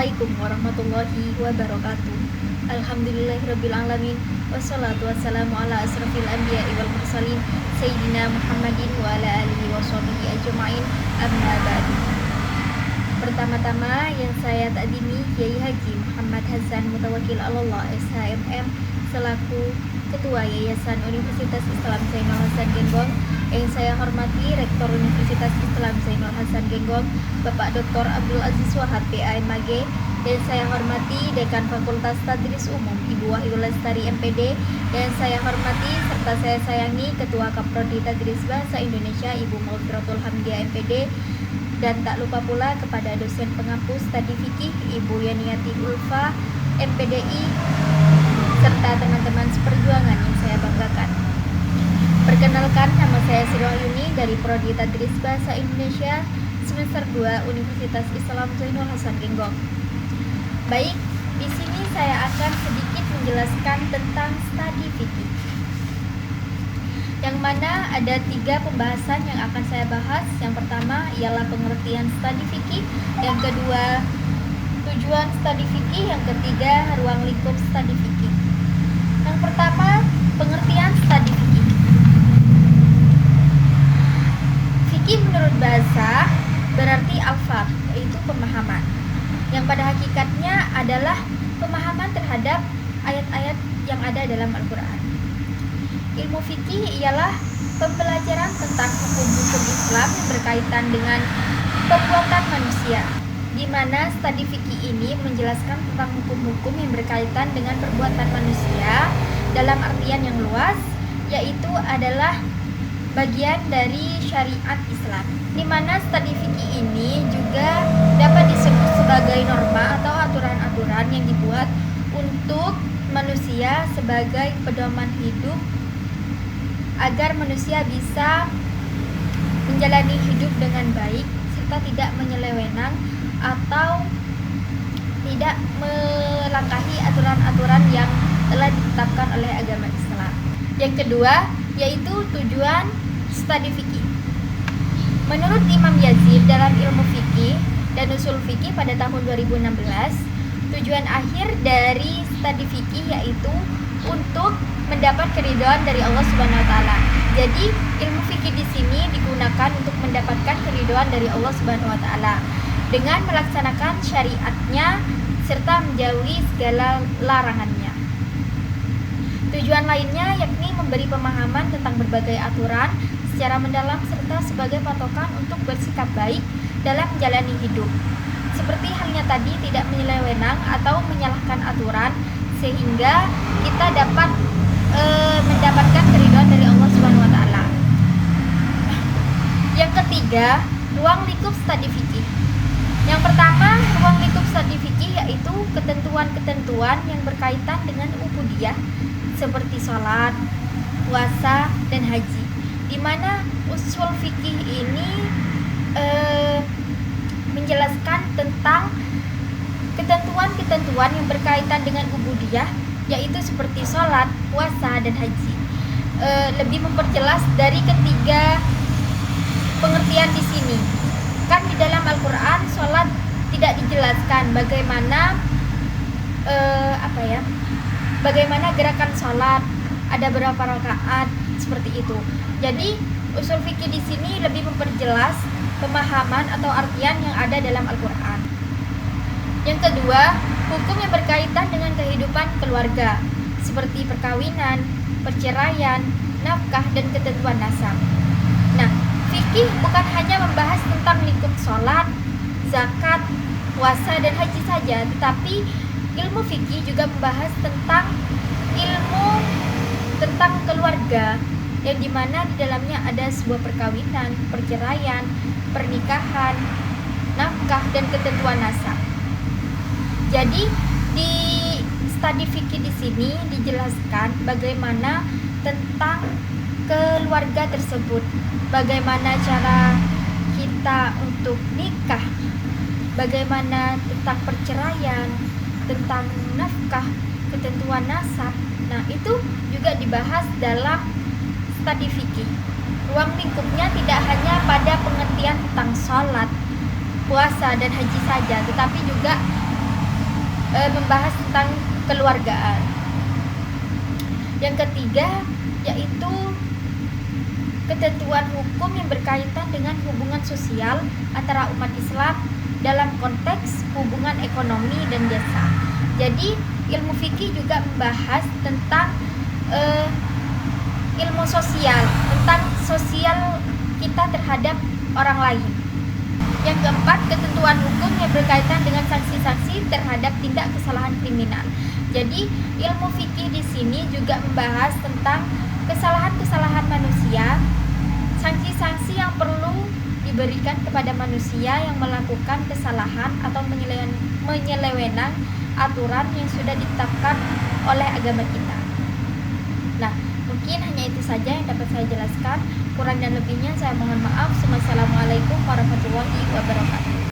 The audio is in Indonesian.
Assalamualaikum warahmatullahi wabarakatuh. Alhamdulillahirabbil alamin. Wassalatu wassalamu ala asrofil anbiya'i wal mursalin Sayyidina Muhammadin wa ala alihi washabihi ajma'in. Amma ba'du. Pertama-tama yang saya takdimi Kiai Haji Muhammad Hasan Mutawakkil Allah SHMM selaku Ketua Yayasan Universitas Islam Zainul Hasan Genggong. Yang saya hormati Rektor Universitas Islam Zainul Hasan Genggong Bapak Dr. Abdul Aziz Wahab PAMAG. Dan saya hormati Dekan Fakultas Tadris Umum Ibu Wahyu Lestari MPD. Dan saya hormati serta saya sayangi Ketua Kaprodi Tadris Bahasa Indonesia Ibu Maudrotul Hamdiah MPD. Dan tak lupa pula kepada dosen pengampus Stadi Fikih Ibu Yaniati Ulfa MPDI serta teman-teman seperjuangan yang saya banggakan. Perkenalkan, nama saya Sri Wahyuni dari Prodi Tadris Bahasa Indonesia semester 2 Universitas Islam Zainul Hasan Genggong. Baik, di sini saya akan sedikit menjelaskan tentang studi fikih. Yang mana ada 3 pembahasan yang akan saya bahas. Yang pertama ialah pengertian studi fikih, yang kedua tujuan studi fikih, yang ketiga ruang lingkup studi fikih. Yang pertama, pengertian studi fikih. Fikih menurut bahasa berarti al-faqh, yaitu pemahaman, yang pada hakikatnya adalah pemahaman terhadap ayat-ayat yang ada dalam Al-Quran. Ilmu fikih ialah pembelajaran tentang hukum-hukum Islam yang berkaitan dengan perbuatan manusia, di mana studi fikih ini menjelaskan tentang hukum-hukum yang berkaitan dengan perbuatan manusia dalam artian yang luas, yaitu adalah bagian dari syariat Islam, di mana studi fikih ini juga dapat disebut sebagai norma atau aturan-aturan yang dibuat untuk manusia sebagai pedoman hidup agar manusia bisa menjalani hidup dengan baik serta tidak menyelewenang atau tidak melangkahi aturan-aturan yang telah ditetapkan oleh agama Islam. Yang kedua yaitu tujuan studi fikih. Menurut Imam Yazid dalam ilmu fikih dan usul fikih pada tahun 2016, tujuan akhir dari studi fikih yaitu untuk mendapat keridhaan dari Allah Subhanahu wa taala. Jadi, ilmu fikih di sini digunakan untuk mendapatkan keridhaan dari Allah Subhanahu wa taala dengan melaksanakan syariatnya serta menjauhi segala larangannya. Tujuan lainnya yakni memberi pemahaman tentang berbagai aturan secara mendalam serta sebagai patokan untuk bersikap baik dalam menjalani hidup. Seperti halnya tadi, tidak menyelewenang atau menyalahkan aturan sehingga kita dapat mendapatkan keridhaan dari Allah Subhanahu wa taala. Yang ketiga, ruang lingkup studi fikih. Yang pertama, ruang lingkup studi fikih yaitu ketentuan-ketentuan yang berkaitan dengan ubudiyah seperti sholat, puasa, dan haji, di mana usul fikih ini menjelaskan tentang ketentuan-ketentuan yang berkaitan dengan ubudiyah, yaitu seperti sholat, puasa, dan haji. Lebih memperjelas dari ketiga pengertian di sini. Kan di dalam Al-Quran sholat tidak dijelaskan bagaimana bagaimana gerakan sholat, ada berapa rakaat, seperti itu. Jadi usul fikih di sini lebih memperjelas pemahaman atau artian yang ada dalam Al-Quran. Yang kedua, hukum yang berkaitan dengan kehidupan keluarga seperti perkawinan, perceraian, nafkah, dan ketentuan nasab. Nah, fikih bukan hanya membahas tentang lingkup sholat, zakat, puasa, dan haji saja, tetapi ilmu fikih juga membahas tentang ilmu tentang keluarga, yang dimana di dalamnya ada sebuah perkawinan, perceraian, pernikahan, nafkah, dan ketentuan nasab. Jadi di studi fikih di sini dijelaskan bagaimana tentang keluarga tersebut, bagaimana cara kita untuk nikah, bagaimana tentang perceraian, tentang nafkah, ketentuan nasab. Nah, itu juga dibahas dalam studi fikih. Ruang lingkupnya tidak hanya pada pengertian tentang sholat, puasa, dan haji saja, tetapi juga membahas tentang keluargaan. Yang ketiga yaitu ketentuan hukum yang berkaitan dengan hubungan sosial antara umat Islam dalam konteks hubungan ekonomi dan jasa. Jadi ilmu fikih juga membahas tentang ilmu sosial, tentang sosial kita terhadap orang lain. Yang keempat, ketentuan hukum yang berkaitan dengan sanksi-sanksi terhadap tindak kesalahan kriminal. Jadi ilmu fikih di sini juga membahas tentang kesalahan-kesalahan manusia, sanksi-sanksi yang perlu diberikan kepada manusia yang melakukan kesalahan atau menyelewenang aturan yang sudah ditetapkan oleh agama kita. Nah, mungkin hanya itu saja yang dapat saya jelaskan. Kurang dan lebihnya saya mohon maaf. Wassalamualaikum warahmatullahi wabarakatuh.